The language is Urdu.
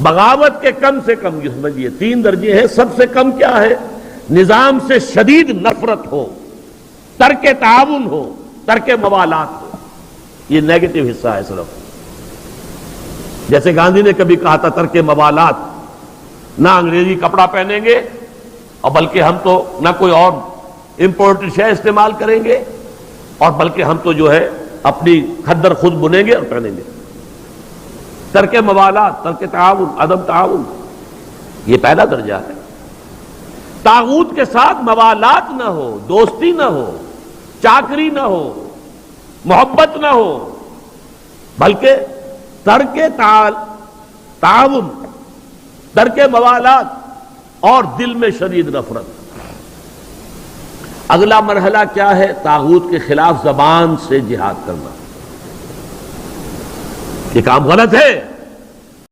بغاوت کے کم سے کم یہ سمجھیے 3 درجے ہیں. سب سے کم کیا ہے؟ نظام سے شدید نفرت ہو، ترک تعاون ہو، ترک موالات ہو. یہ نیگیٹو حصہ ہے صرف. جیسے گاندھی نے کبھی کہا تھا ترک موالات، نہ انگریزی کپڑا پہنیں گے اور بلکہ ہم تو نہ کوئی اور امپورٹڈ شے استعمال کریں گے، اور بلکہ ہم تو جو ہے اپنی خدر خود بنیں گے اور پہنیں گے. ترک موالات، ترک تعاون، عدم تعاون، یہ پہلا درجہ ہے. طاغوت کے ساتھ موالات نہ ہو، دوستی نہ ہو، چاکری نہ ہو، محبت نہ ہو، بلکہ ترک تعاون، ترک موالات اور دل میں شدید نفرت. اگلا مرحلہ کیا ہے؟ طاغوت کے خلاف زبان سے جہاد کرنا. یہ کام غلط ہے.